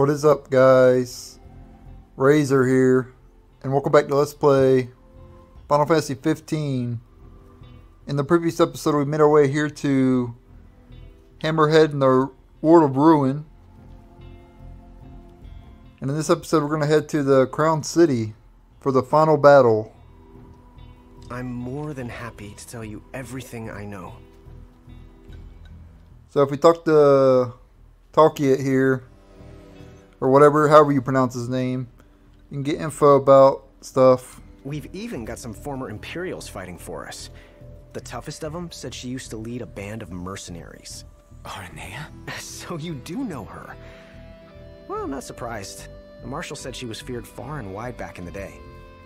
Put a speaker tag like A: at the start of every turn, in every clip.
A: What is up, guys? Razor here, and welcome back to Let's Play Final Fantasy 15. In the previous episode, we made our way here to Hammerhead in the World of Ruin. And in this episode, we're going to head to the Crown City for the final battle.
B: I'm more than happy to tell you everything I know.
A: So if we talk to Talkiet here, or whatever, however you pronounce his name, you can get info about stuff.
B: We've even got some former Imperials fighting for us. The toughest of them said she used to lead a band of mercenaries.
C: Aranea?
B: So you do know her. Well, I'm not surprised. The Marshal said she was feared far and wide back in the day.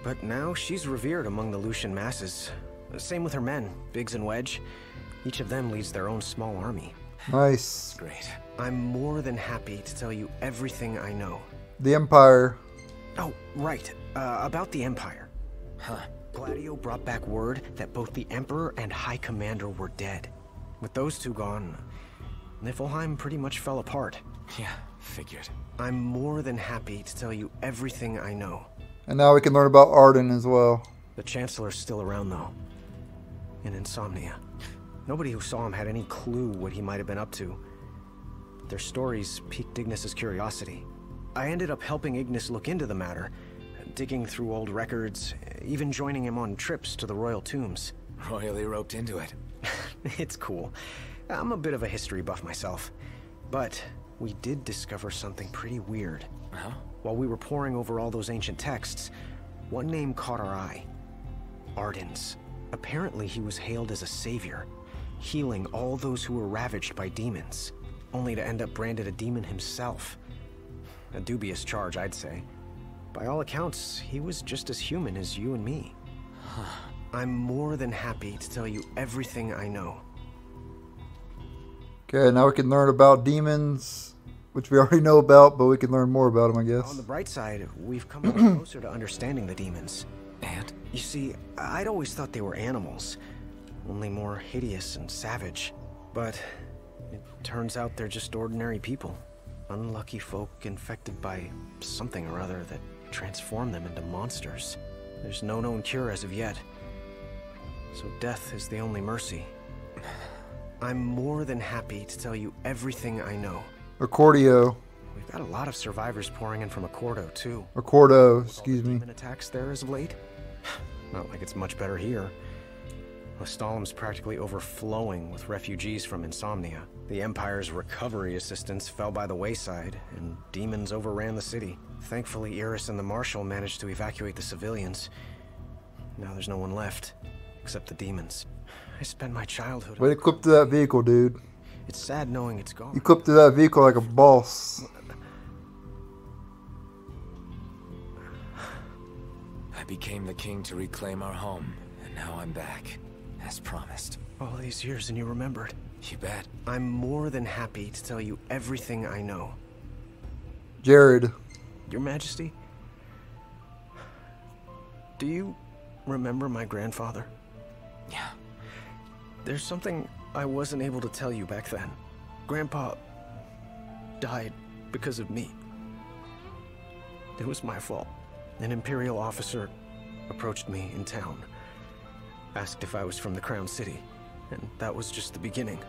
B: But now she's revered among the Lucian masses. Same with her men, Biggs and Wedge. Each of them leads their own small army.
A: Nice.
C: Great.
B: I'm more than happy to tell you everything I know.
A: The Empire.
B: Oh, right. About the Empire.
C: Huh.
B: Gladio brought back word that both the Emperor and High Commander were dead. With those two gone, Niflheim pretty much fell apart.
C: Yeah, figured.
B: I'm more than happy to tell you everything I know.
A: And now we can learn about Arden as well.
B: The Chancellor's still around, though. In Insomnia. Nobody who saw him had any clue what he might have been up to. Their stories piqued Ignis's curiosity. I ended up helping Ignis look into the matter, digging through old records, even joining him on trips to the royal tombs.
C: Royally roped into it.
B: It's cool. I'm a bit of a history buff myself. But we did discover something pretty weird.
C: Huh?
B: While we were poring over all those ancient texts, one name caught our eye. Arden's. Apparently he was hailed as a savior, healing all those who were ravaged by demons, only to end up branded a demon himself. A dubious charge, I'd say. By all accounts, he was just as human as you and me. I'm more than happy to tell you everything I know.
A: Okay, now we can learn about demons, which we already know about, but we can learn more about them, I guess.
B: On the bright side, we've come much closer to understanding the demons.
C: And?
B: You see, I'd always thought they were animals, only more hideous and savage. But it turns out they're just ordinary people. Unlucky folk infected by something or other that transformed them into monsters. There's no known cure as of yet. So death is the only mercy. I'm more than happy to tell you everything I know.
A: Accordio.
B: We've got a lot of survivors pouring in from Accordo, too.
A: Accordo, excuse me.
B: Demon attacks there as of late? Not like it's much better here. Ostalem's practically overflowing with refugees from Insomnia. The Empire's recovery assistance fell by the wayside, and demons overran the city. Thankfully, Iris and the Marshal managed to evacuate the civilians. Now there's no one left, except the demons. I spent my childhood...
A: Way to clip to that vehicle, dude.
B: It's sad knowing it's gone.
A: You clipped to that vehicle like a boss.
C: I became the king to reclaim our home, and now I'm back, as promised.
B: All these years and you remembered.
C: You bet.
B: I'm more than happy to tell you everything I know.
A: Jared.
B: Your Majesty, do you remember my grandfather?
C: Yeah.
B: There's something I wasn't able to tell you back then. Grandpa died because of me. It was my fault. An Imperial officer approached me in town, asked if I was from the Crown City, and that was just the beginning.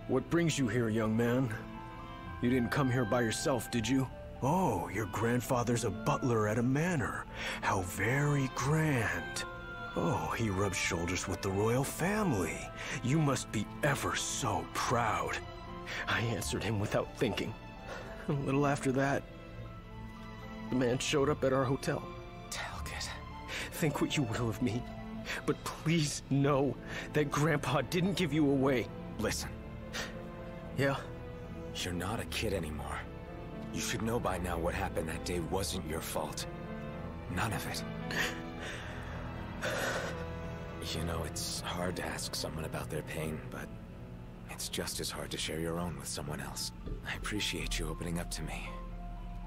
B: What brings you here, young man? You didn't come here by yourself, did you? Oh, your grandfather's a butler at a manor. How very grand. Oh, he rubs shoulders with the royal family. You must be ever so proud. I answered him without thinking. A little after that, the man showed up at our hotel.
C: Talcott.
B: Think what you will of me, but please know that Grandpa didn't give you away.
C: Listen.
B: Yeah?
C: You're not a kid anymore. You should know by now what happened that day wasn't your fault. None of it. You know, it's hard to ask someone about their pain, but it's just as hard to share your own with someone else. I appreciate you opening up to me,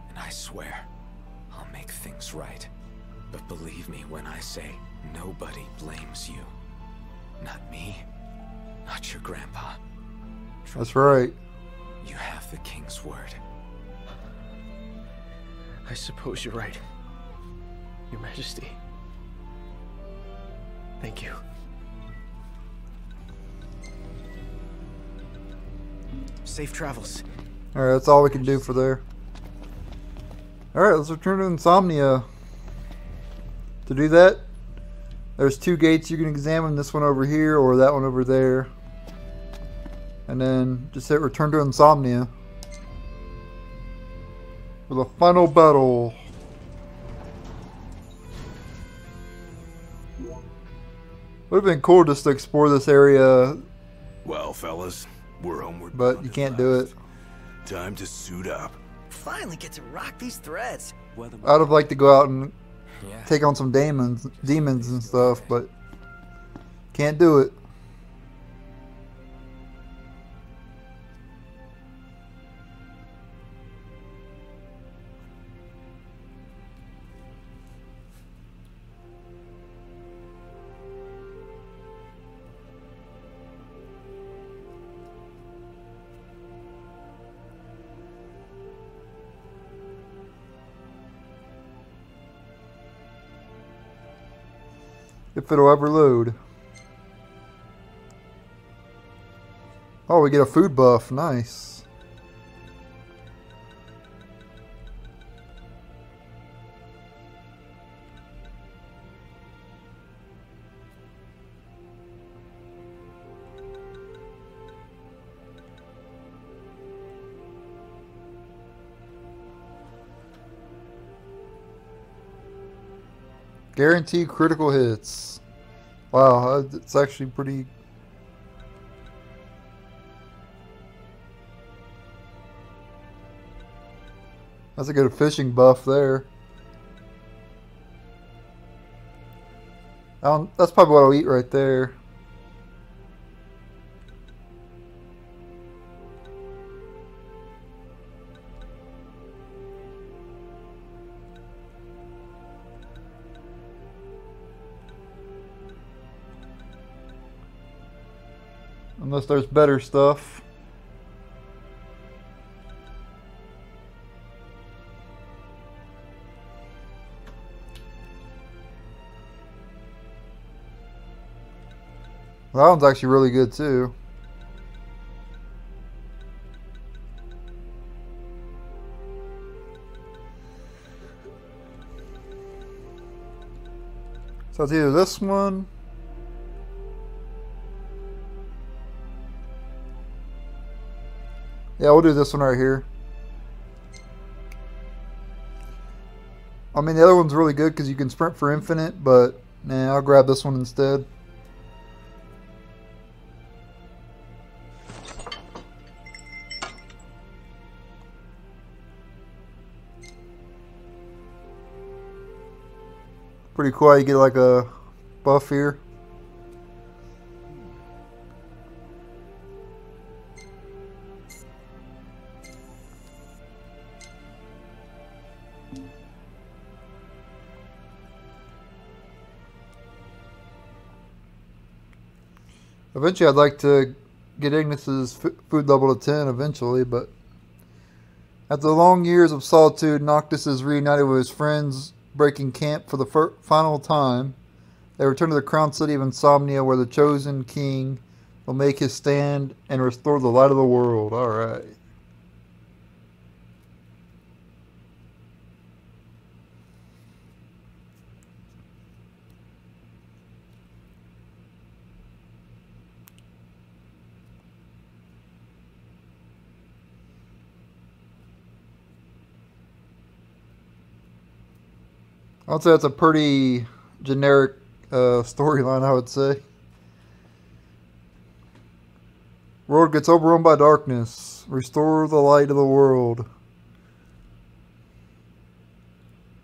C: and I swear I'll make things right. But believe me when I say nobody blames you. Not me, not your grandpa.
A: That's right.
C: You have the king's word.
B: I suppose you're right. Your Majesty. Thank you. Safe travels.
A: Alright, that's all we can do for there. Alright, let's return to Insomnia. To do that, there's 2 gates you can examine. This one over here or that one over there. And then just hit return to Insomnia. For the final battle. Would have been cool just to explore this area.
D: Well, fellas, we're homeward.
A: But you can't do it.
D: Time to suit up.
E: Finally get to rock these threads.
A: I'd have liked to go out and
C: Yeah.
A: take on some demons and stuff, but can't do it. If it'll ever load. Oh, we get a food buff. Nice. Guaranteed critical hits. Wow, it's actually pretty... That's a good fishing buff there. That's probably what I'll eat right there. Unless there's better stuff. That one's actually really good too. So it's either this one. Yeah, we'll do this one right here. I mean, the other one's really good because you can sprint for infinite, but nah, I'll grab this one instead. Pretty cool how you get like a buff here. Eventually I'd like to get Ignis's food level to 10 eventually, but after long years of solitude, Noctis is reunited with his friends, breaking camp for the final time. They return to the crown city of Insomnia, where the chosen king will make his stand and restore the light of the world. Alright. I'd say that's a pretty generic storyline, I would say. World gets overrun by darkness. Restore the light of the world.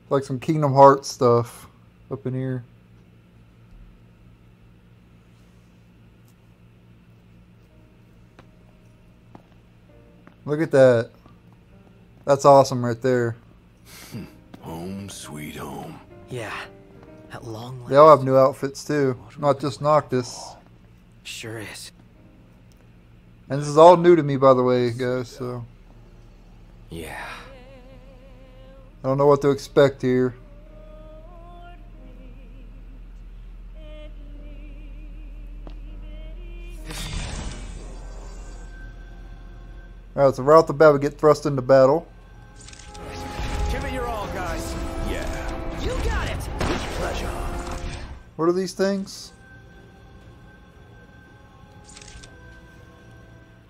A: Like some Kingdom Hearts stuff up in here. Look at that. That's awesome right there.
D: Home sweet home.
E: Yeah, at long last.
A: They all have new outfits too, not just Noctis.
E: Sure is.
A: And this is all new to me, by the way, guys, so...
C: Yeah.
A: don't know what to expect here. Alright, so right off the bat we get thrust into battle.
C: Give it your all, guys.
D: Yeah.
E: You got it.
D: With pleasure.
A: What are these things?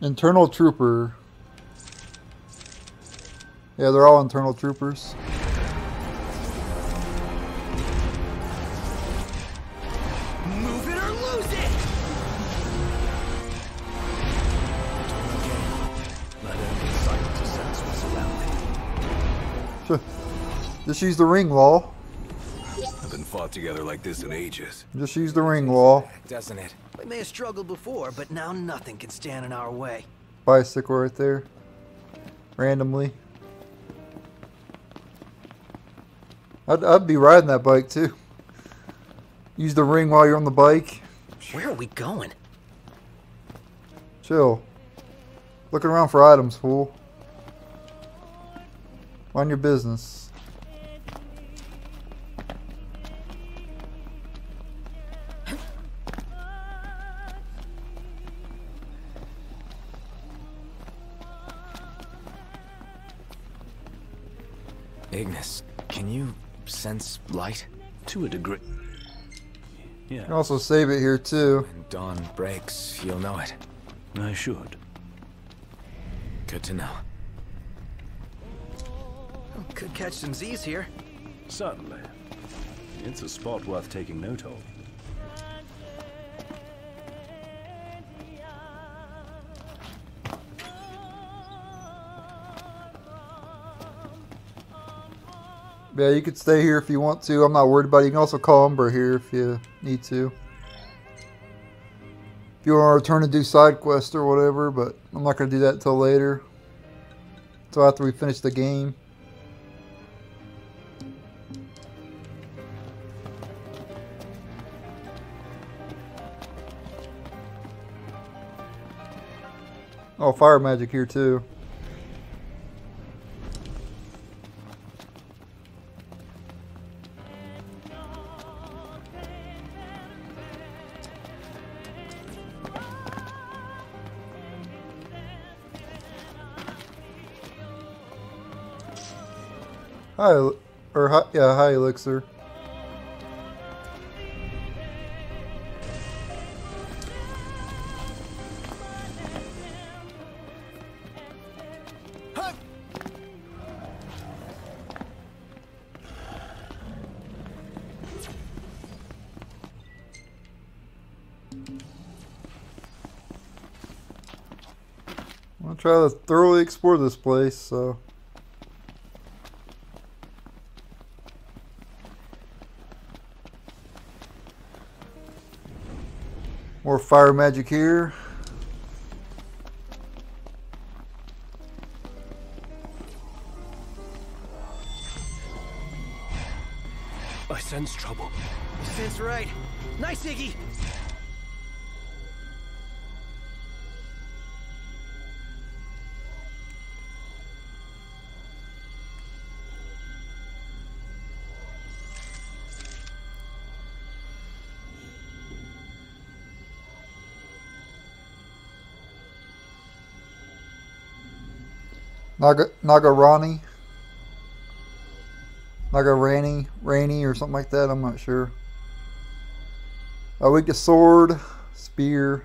A: Internal trooper. Yeah, they're all internal troopers.
E: Move it or lose it.
D: Let enemy sight to sense what's surrounding.
A: Just use the ring wall.
D: Haven't fought together like this in ages.
A: Just use the ring wall.
C: Doesn't it?
E: We may have struggled before, but now nothing can stand in our way.
A: Bicycle right there. Randomly. I'd be riding that bike too. Use the ring while you're on the bike.
E: Where are we going?
A: Chill. Looking around for items, fool. Mind your business.
C: Ignis, can you sense light?
D: To a degree.
A: You
D: Yeah,
A: can also save it here too.
C: When dawn breaks, you'll know it.
D: I should.
C: Good to know.
E: Could catch some Z's here.
D: Certainly. It's a spot worth taking note of.
A: Yeah, you could stay here if you want to. I'm not worried about it. You can also call Umber here if you need to. If you want to return to do side quests or whatever, but I'm not going to do that until later. Until after we finish the game. Oh, fire magic here too. Hi, Elixir. I'm gonna try to thoroughly explore this place, so. More fire magic here.
D: I sense trouble.
E: Sense right. Nice, Iggy.
A: Nagarani, Rainy, or something like that. I'm not sure. Weak to sword, spear.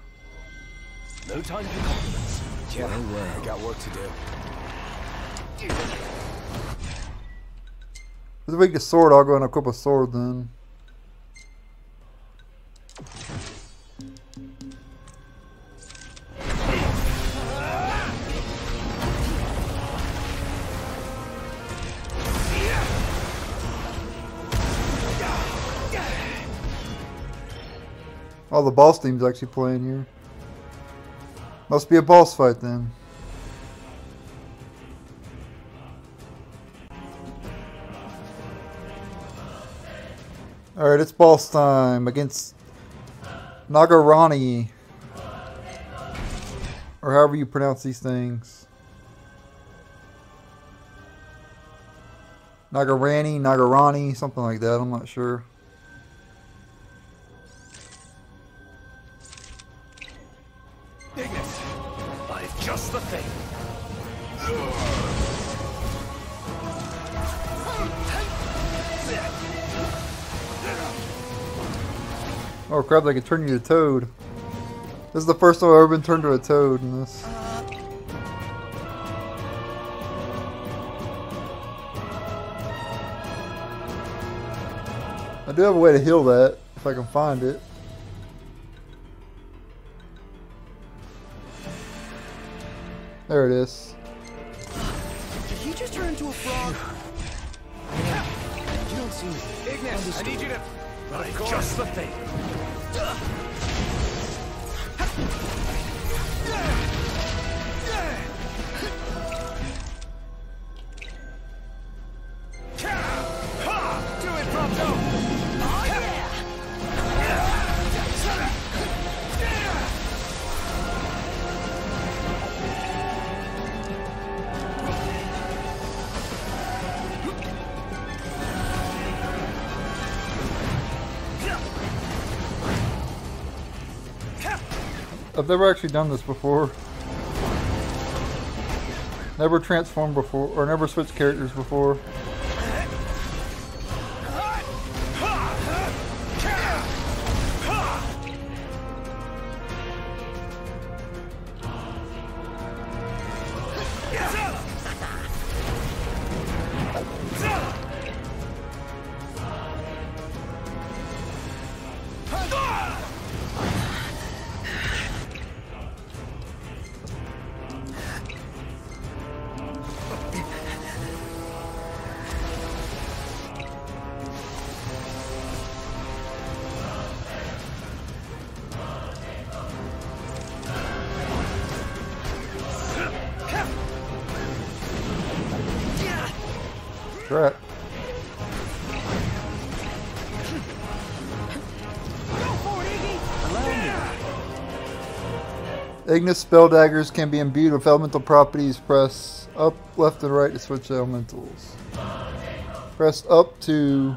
D: No time for compliments.
C: Yeah, I got work to do.
A: If it's weak to sword, I'll go and equip a sword then. Oh, the boss team's actually playing here. Must be a boss fight then. Alright, it's boss time against Nagarani. Or however you pronounce these things. Nagarani, something like that. I'm not sure.
D: Ignis! I've just the thing.
A: Oh crap, they can turn you to Toad. This is the first time I've ever been turned to a Toad in this. I do have a way to heal that, if I can find it. There it is.
E: Did he just turn into a frog? You don't seem
D: Ignis, I need you to... I've just the thing. Do it, Prompto!
E: Oh yeah!
A: I've never actually done this before. Never transformed before, or never switched characters before. Right. Ignis spell daggers can be imbued with elemental properties. Press up, left, and right to switch elementals. Press up to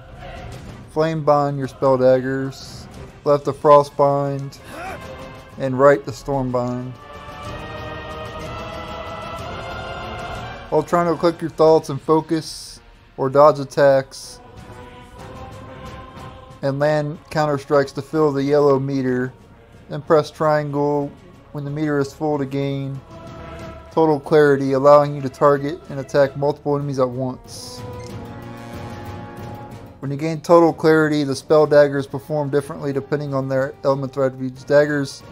A: flame bind your spell daggers, left to frost bind, and right to storm bind. While trying to collect your thoughts and focus or dodge attacks and land counter strikes to fill the yellow meter, then press triangle when the meter is full to gain total clarity, allowing you to target and attack multiple enemies at once. When you gain total clarity, the spell daggers perform differently depending on their elemental attributes.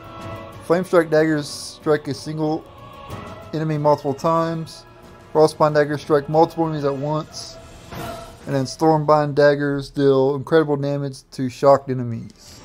A: Flame strike daggers strike a single enemy multiple times. Frostbind daggers strike multiple enemies at once. And then Stormbind daggers deal incredible damage to shocked enemies.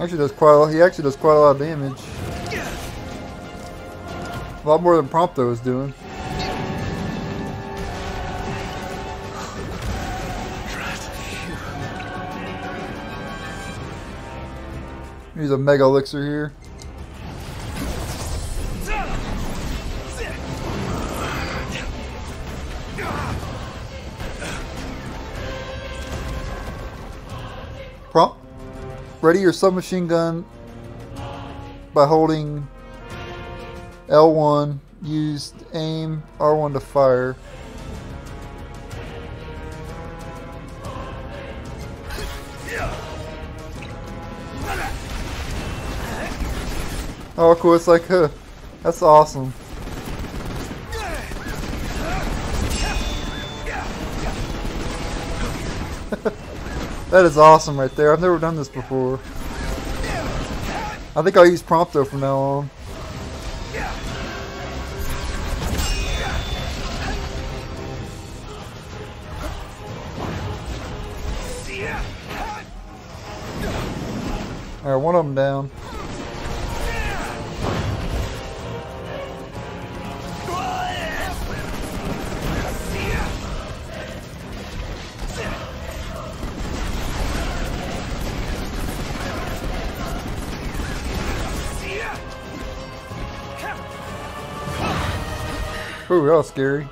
A: He actually does quite a lot of damage. A lot more than Prompto is doing. Use a Mega Elixir here. Ready your submachine gun by holding L1, use aim, R1 to fire. Oh cool, it's like that's awesome. That is awesome right there. I've never done this before. I think I'll use Prompto from now on. Alright, one of them down. Ooh, that was scary.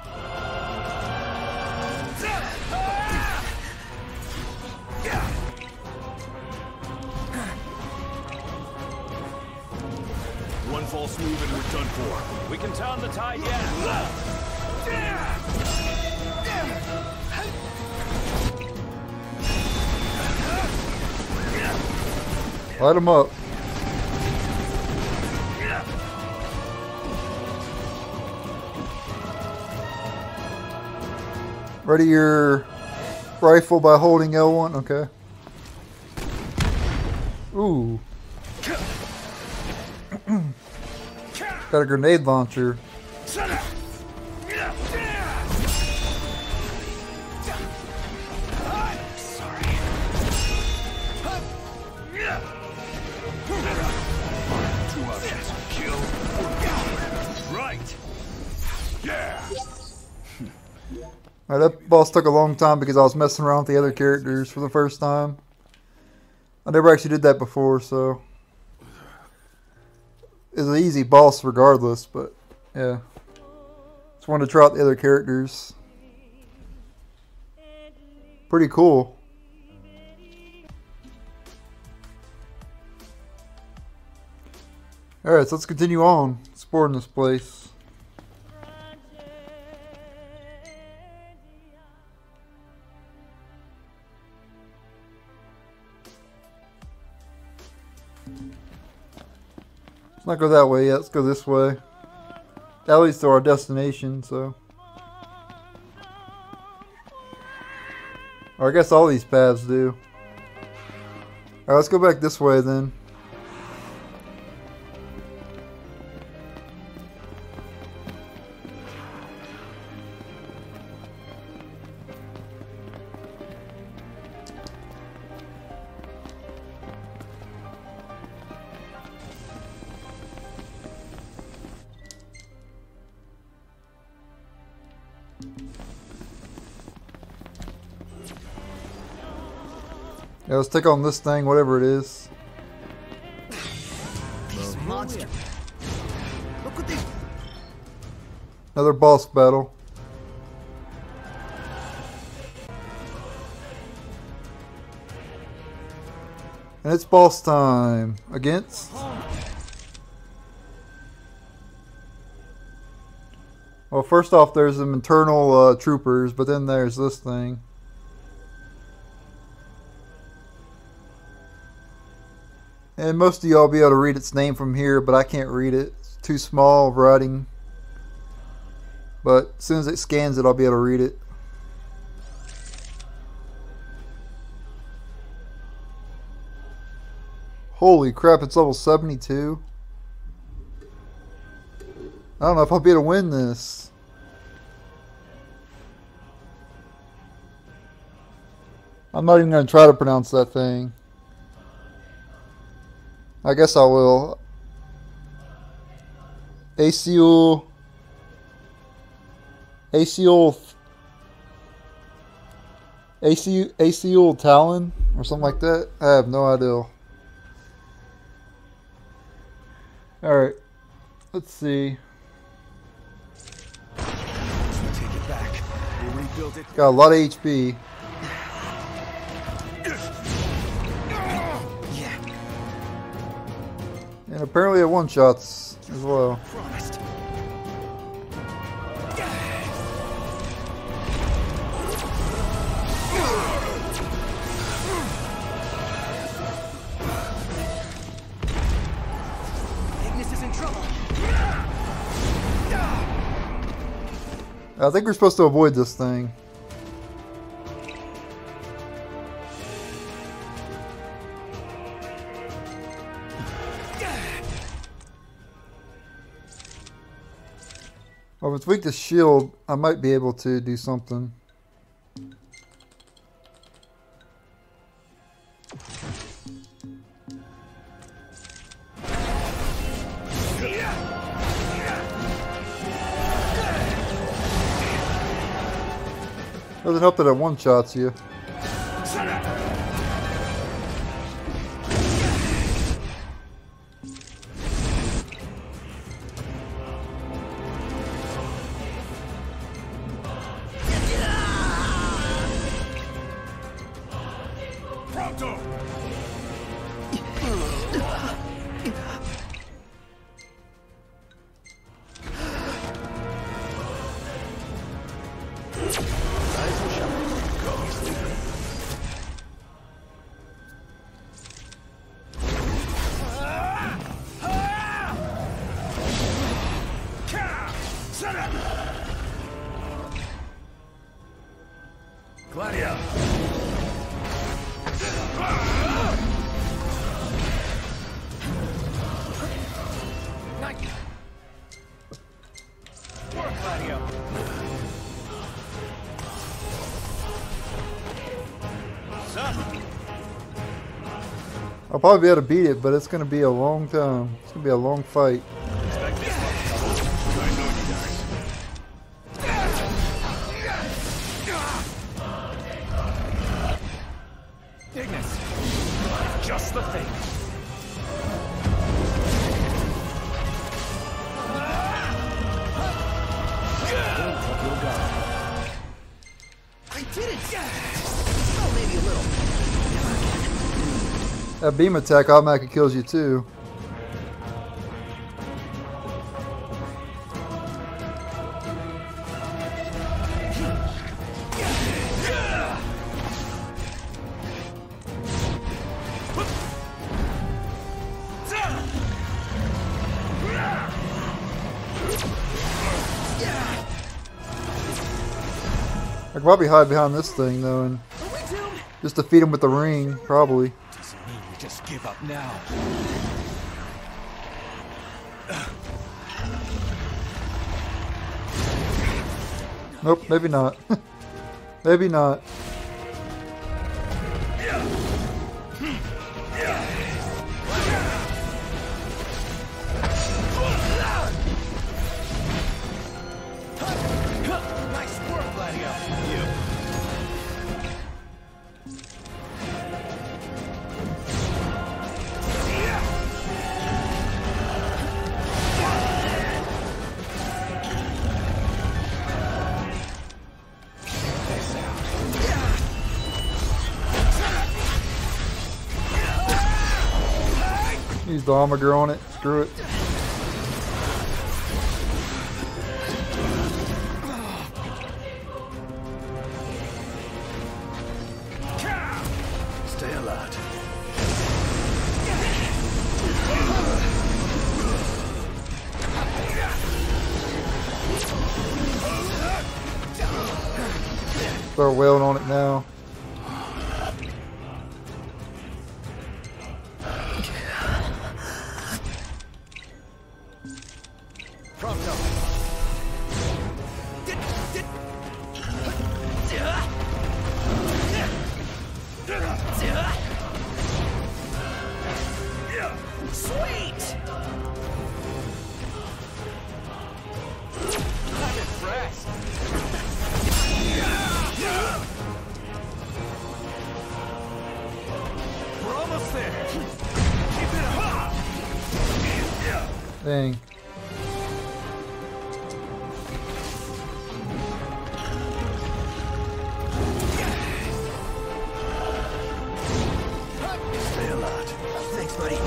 D: One false move and we're done for. We can turn the tide yet.
A: Light them up. Ready your rifle by holding L1. Okay. Ooh. Got a grenade launcher. Alright, that boss took a long time because I was messing around with the other characters for the first time. I never actually did that before, so it's an easy boss regardless, but yeah. Just wanted to try out the other characters. Pretty cool. Alright, so let's continue on exploring this place. Let's not go that way yet, let's go this way. That leads to our destination, so. Or I guess all these paths do. Alright, let's go back this way then. Yeah, let's take on this thing, whatever it is.
E: These monsters. Look what they.
A: Another boss battle. And it's boss time. Against? Well, first off, there's some internal troopers, but then there's this thing. And most of y'all will be able to read its name from here, but I can't read it. It's too small of writing. But as soon as it scans it, I'll be able to read it. Holy crap, it's level 72. I don't know if I'll be able to win this. I'm not even going to try to pronounce that thing. I guess I will. Aciul Talon or something like that. I have no idea. Alright. Let's see.
E: Take it back. We'll rebuild it.
A: Got a lot of HP. And apparently it one-shots as well.
E: Promised. Ignis is in trouble.
A: I think we're supposed to avoid this thing. Well, if it's weak to shield, I might be able to do something. Doesn't help that it one-shots you. I'll probably be able to beat it, but it's going to be a long time. It's going to be a long fight.
D: Just the thing.
E: I did it! Oh, maybe a little.
A: That beam attack automatically kills you too. I could probably hide behind this thing though and just defeat him with the ring, probably.
D: Doesn't mean we just give up now.
A: Nope, maybe not. Maybe not.
E: Nice work, Gladio.
A: Use the armor on it. Screw it.
D: Stay alert.
A: Start wailing on it now.
E: Sweet!
D: I'm impressed. We're almost there. Keep it up.
A: Dang.
D: Stay alert.
E: Thanks, buddy.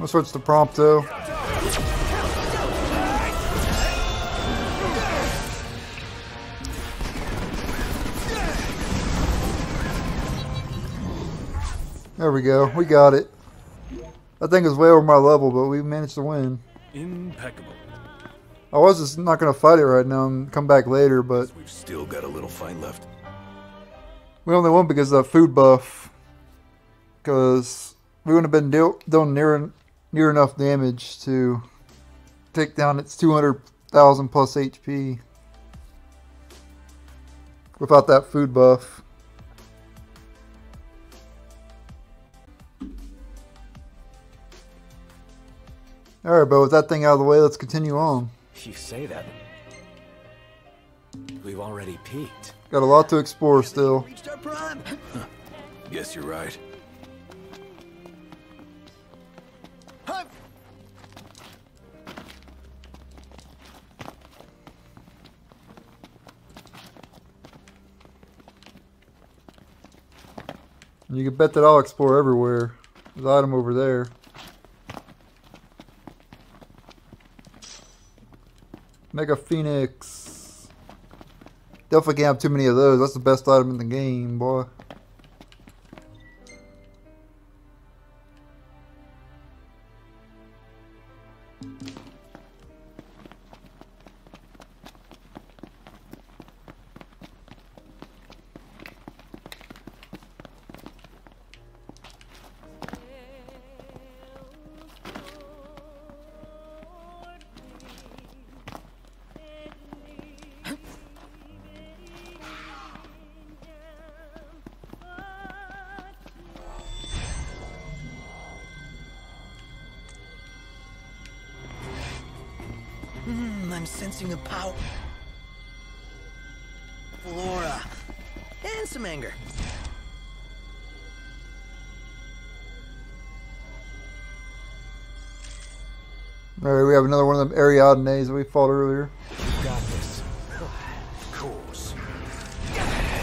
A: I'll switch to prompt though. There we go. We got it. That thing is way over my level, but we managed to win.
D: Impeccable.
A: I was just not going to fight it right now and come back later, but
D: We've still got a little fight left.
A: we only won because of that food buff. Because we wouldn't have been doing near enough damage to take down its 200 1,000 plus HP. Without that food buff. Alright, but with that thing out of the way, let's continue on.
C: You say that. We've already peaked.
A: Got a lot to explore still.
E: Reached our prime.
D: Guess you're right.
A: You can bet that I'll explore everywhere. There's an item over there. Mega Phoenix. Definitely can't have too many of those. That's the best item in the game, boy.
E: I'm sensing a power. Flora. And some anger.
A: Alright, we have another one of them Ariadnes that we fought earlier.
C: You got this. Of course.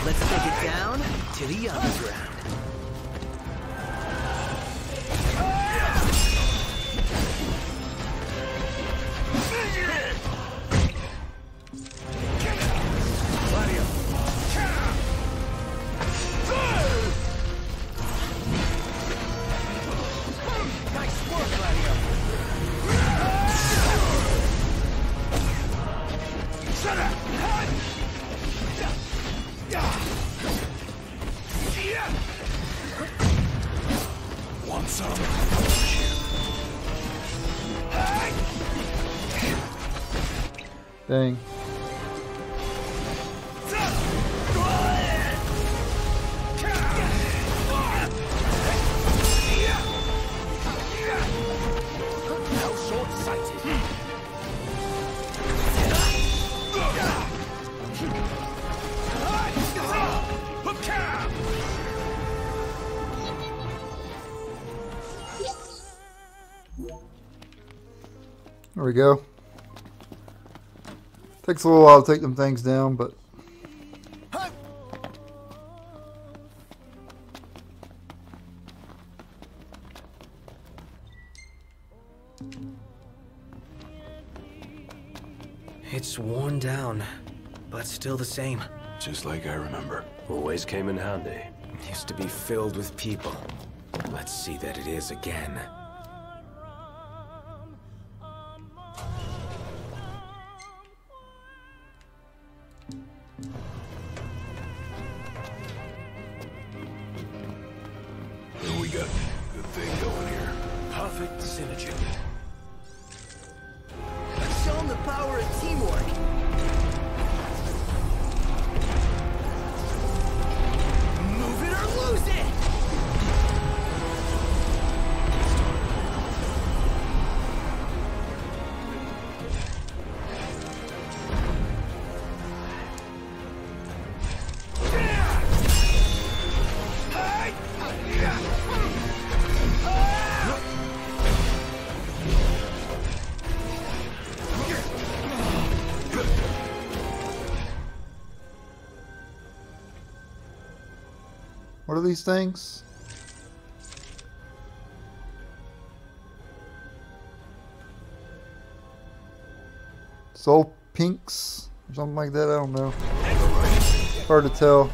E: Let's take it down to the underground.
D: Want some?
A: Dang.
C: How short-sighted.
A: There we go. Takes a little while to take them things down, but
E: It's worn down, but still the same.
D: Just like I remember.
F: Always came in handy.
C: Used to be filled with people. Let's see that it is again.
D: Here we got a good thing going here.
C: Perfect synergy.
E: Let's show them the power of teamwork. Move it or lose it.
A: what are these things? Soul Pinks or something like that, I don't know. Hard to tell.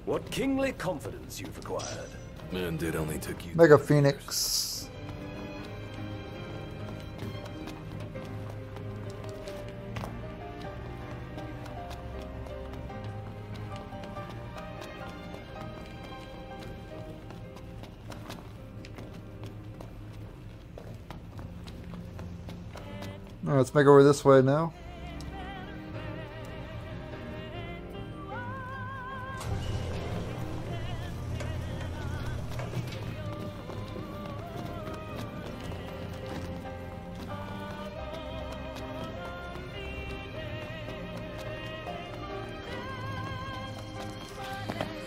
D: What kingly confidence you've acquired.
F: And it only took you...
A: Mega Phoenix. Alright, let's make our way this way now.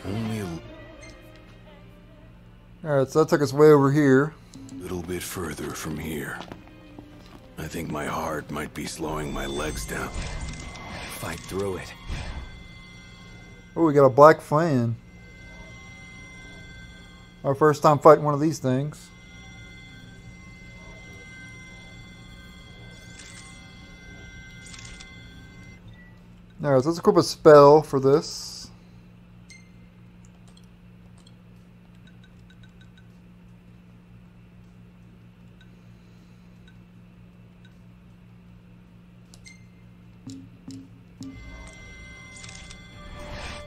F: Only a
A: Alright, so that took us way over here.
F: little bit further from here. I think my heart might be slowing my legs down.
C: Fight through it.
A: Oh, we got a black fan. Our first time fighting one of these things. Alright, so let's equip a spell for this.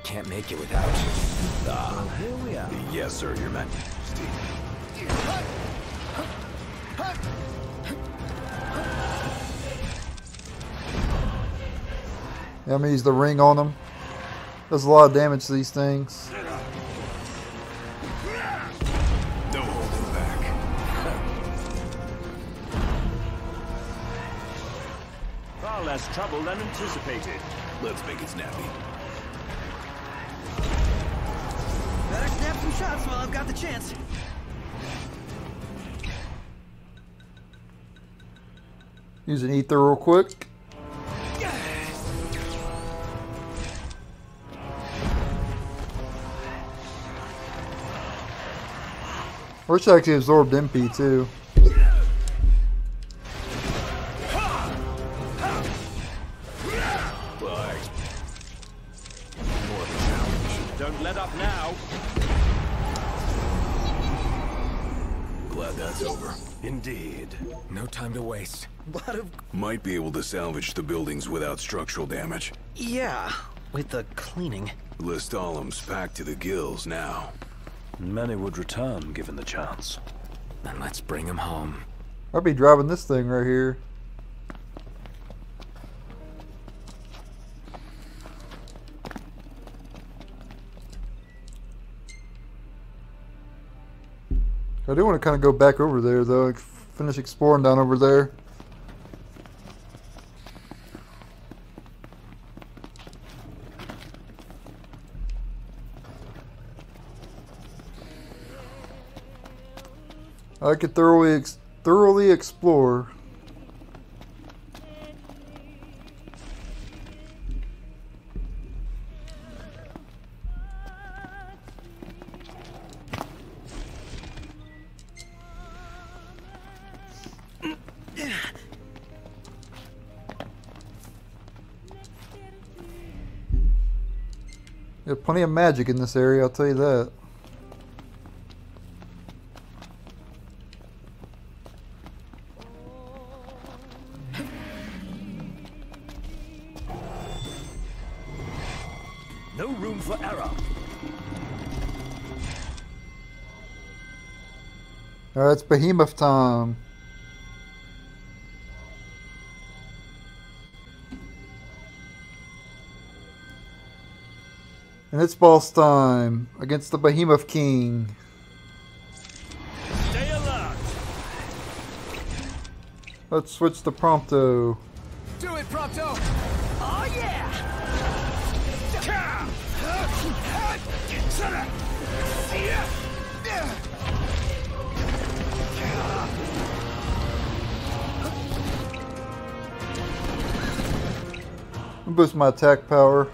C: Can't make it without you.
D: Here we are.
F: Yes, sir, Your Majesty.
A: Yeah, I'm gonna use the ring on them. Does a lot of damage to these things.
F: No holding back.
D: Far less trouble than anticipated.
F: Let's make it snappy.
E: Better snap some shots while I've got the chance.
A: Use an ether real quick. Or it should actually absorb MP too.
D: More of a challenge. Don't let up now.
F: Glad that's over.
D: Indeed.
C: No time to waste.
E: Lot of...
F: Might be able to salvage the buildings without structural damage.
E: Yeah, with the cleaning.
F: Listalem's packed to the gills now.
D: Many would return given the chance.
C: Then let's bring him home.
A: I'd be driving this thing right here. I do want to kind of go back over there though, like finish exploring down over there. I could thoroughly explore. There's plenty of magic in this area, I'll tell you that.
D: No room for error.
A: Alright, it's Behemoth time. And it's boss time against the Behemoth King.
D: Stay alert.
A: Let's switch to Prompto.
C: Do it, Prompto!
E: Oh yeah!
A: Boost my attack power.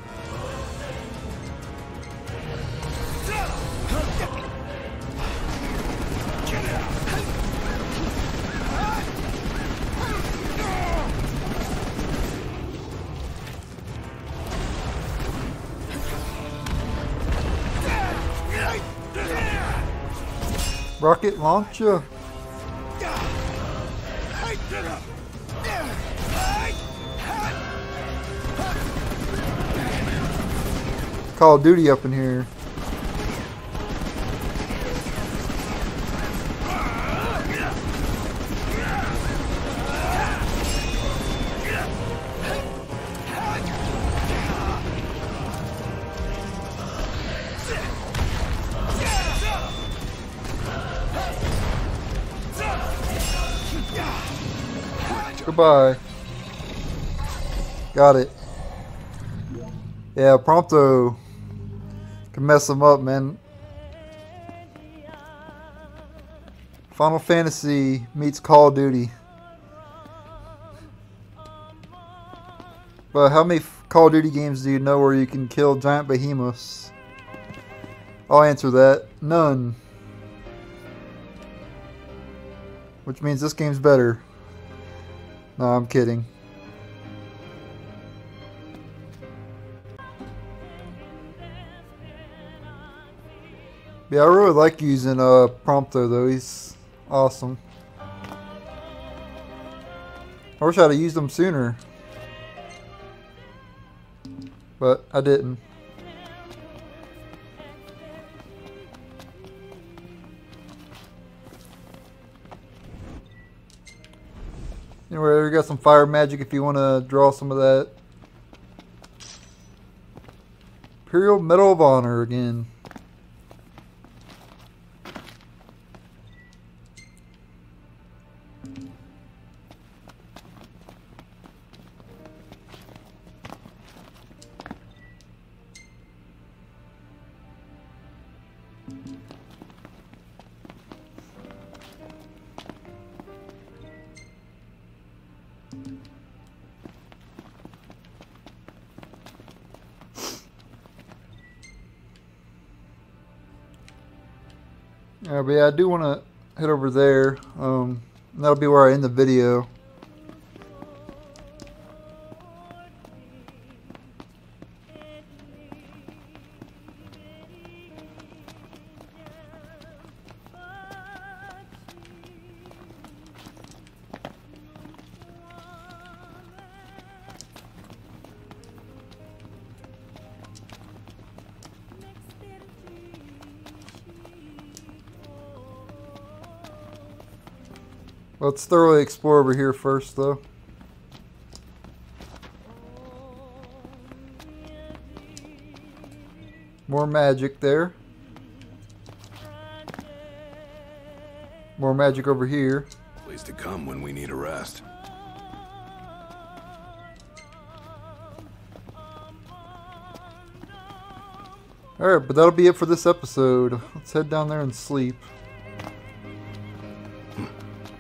A: Rocket launcher. Call of Duty up in here. Goodbye. Got it. Yeah, Prompto can mess them up, man. Final Fantasy meets Call of Duty. But how many Call of Duty games do you know where you can kill giant behemoths? I'll answer that. None. Which means this game's better. No, I'm kidding. Yeah, I really like using Prompto though. He's awesome. I wish I'd have used him sooner. But I didn't. Anyway, we got some fire magic if you want to draw some of that. Imperial Medal of Honor again. But yeah, I do want to head over there. That'll be where I end the video. Let's thoroughly explore over here first, though. More magic there. More magic over here.
F: Place to come when we need a rest.
A: Alright, but that'll be it for this episode. Let's head down there and sleep.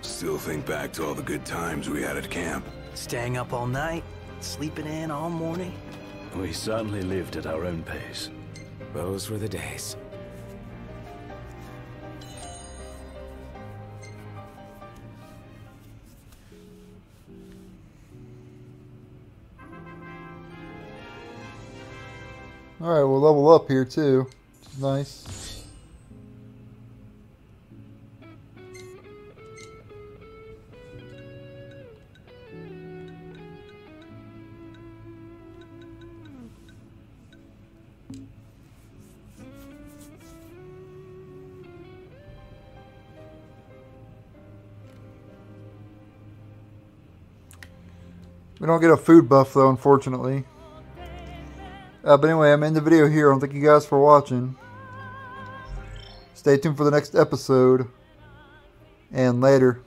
F: Still think back to all the good times we had at camp.
E: Staying up all night, sleeping in all morning.
D: We certainly lived at our own pace.
C: Those were the days.
A: Alright, we'll level up here too. Which is nice. We don't get a food buff though, unfortunately. But anyway, I'm in the video here. I want to thank you guys for watching. Stay tuned for the next episode. And later.